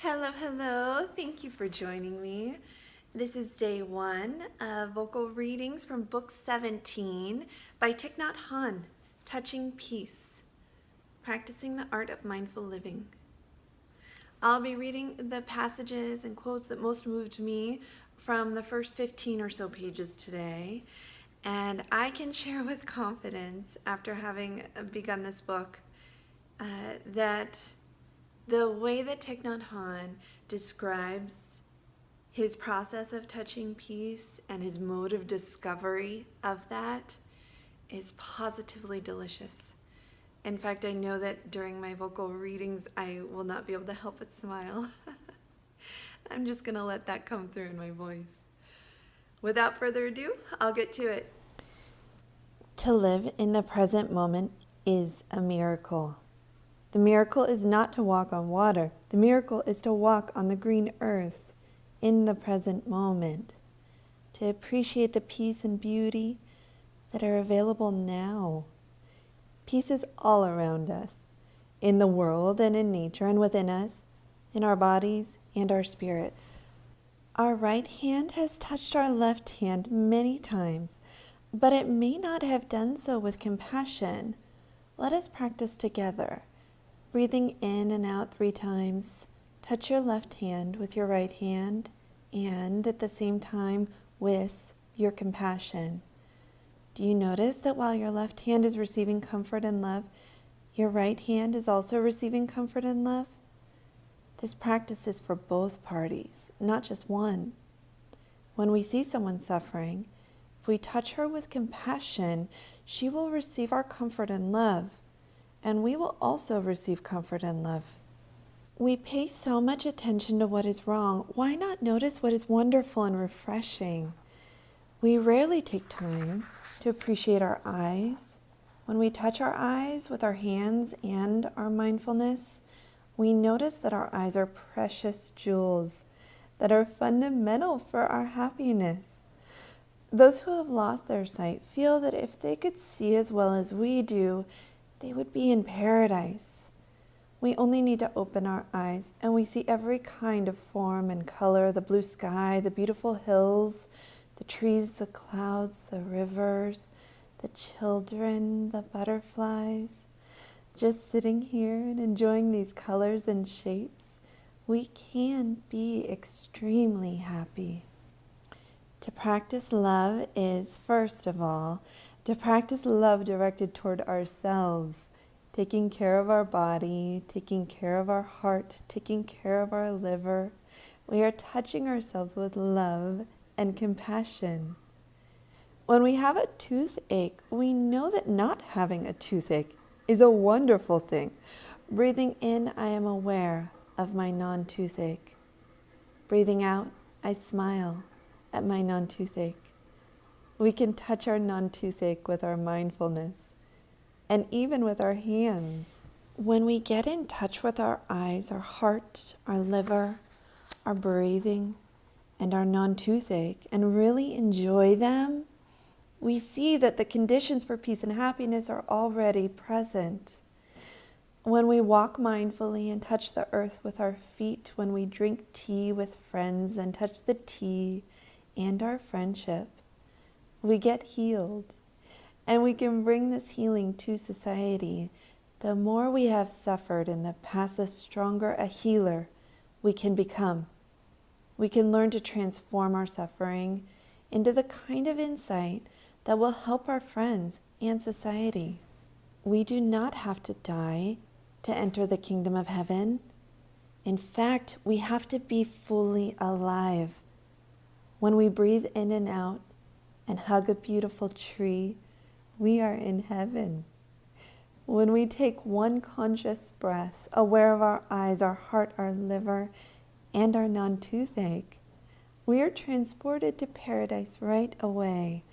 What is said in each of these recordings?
Hello, hello. Thank you for joining me. This is day 1 of vocal readings from book 17 by Thich Nhat Hanh, Touching Peace, Practicing the Art of Mindful Living. I'll be reading the passages and quotes that most moved me from the first 15 or so pages today. And I can share with confidence, after having begun this book, that the way that Thich Nhat Hanh describes his process of touching peace and his mode of discovery of that is positively delicious. In fact, I know that during my vocal readings, I will not be able to help but smile. I'm just going to let that come through in my voice. Without further ado, I'll get to it. To live in the present moment is a miracle. The miracle is not to walk on water. The miracle is to walk on the green earth in the present moment, to appreciate the peace and beauty that are available now. Peace is all around us, in the world and in nature and within us, in our bodies and our spirits. Our right hand has touched our left hand many times, but it may not have done so with compassion. Let us practice together. Breathing in and out 3 times, touch your left hand with your right hand and at the same time with your compassion. Do you notice that while your left hand is receiving comfort and love, your right hand is also receiving comfort and love? This practice is for both parties, not just one. When we see someone suffering, if we touch her with compassion, she will receive our comfort and love. And we will also receive comfort and love. We pay so much attention to what is wrong. Why not notice what is wonderful and refreshing? We rarely take time to appreciate our eyes. When we touch our eyes with our hands and our mindfulness, we notice that our eyes are precious jewels that are fundamental for our happiness. Those who have lost their sight feel that if they could see as well as we do, they would be in paradise. We only need to open our eyes and we see every kind of form and color, the blue sky, the beautiful hills, the trees, the clouds, the rivers, the children, the butterflies. Just sitting here and enjoying these colors and shapes, we can be extremely happy. To practice love is, first of all, to practice love directed toward ourselves, taking care of our body, taking care of our heart, taking care of our liver. We are touching ourselves with love and compassion. When we have a toothache, we know that not having a toothache is a wonderful thing. Breathing in, I am aware of my non-toothache. Breathing out, I smile at my non-toothache. We can touch our non-toothache with our mindfulness and even with our hands. When we get in touch with our eyes, our heart, our liver, our breathing, and our non-toothache and really enjoy them, we see that the conditions for peace and happiness are already present. When we walk mindfully and touch the earth with our feet, when we drink tea with friends and touch the tea and our friendship, we get healed, and we can bring this healing to society. The more we have suffered in the past, the stronger a healer we can become. We can learn to transform our suffering into the kind of insight that will help our friends and society. We do not have to die to enter the kingdom of heaven. In fact, we have to be fully alive. When we breathe in and out, and hug a beautiful tree, we are in heaven. When we take one conscious breath, aware of our eyes, our heart, our liver, and our non-toothache, we are transported to paradise right away.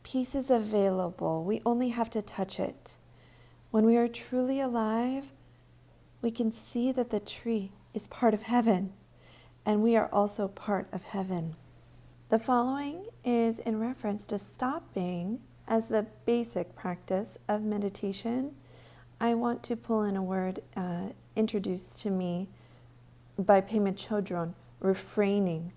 Peace is available. We only have to touch it. When we are truly alive, we can see that the tree is part of heaven, and we are also part of heaven. The following is in reference to stopping as the basic practice of meditation. I want to pull in a word introduced to me by Pema Chodron, refraining,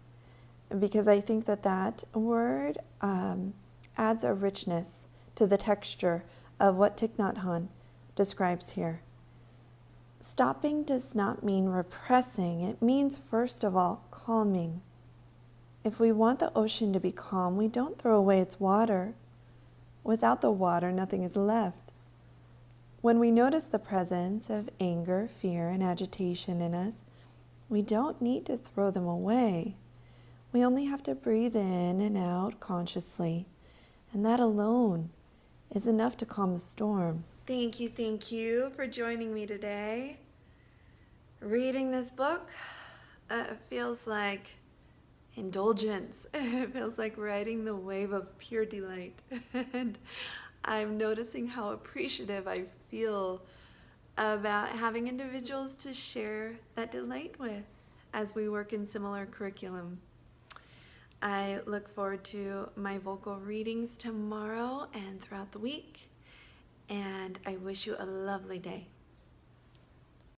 because I think that that word adds a richness to the texture of what Thich Nhat Hanh describes here. Stopping does not mean repressing. It means, first of all, calming. If we want the ocean to be calm, we don't throw away its water. Without the water, nothing is left. When we notice the presence of anger, fear, and agitation in us, we don't need to throw them away. We only have to breathe in and out consciously, and that alone is enough to calm the storm. Thank you for joining me today. Reading this book feels like indulgence. It feels like riding the wave of pure delight. And I'm noticing how appreciative I feel about having individuals to share that delight with as we work in similar curriculum. I look forward to my vocal readings tomorrow and throughout the week, and I wish you a lovely day.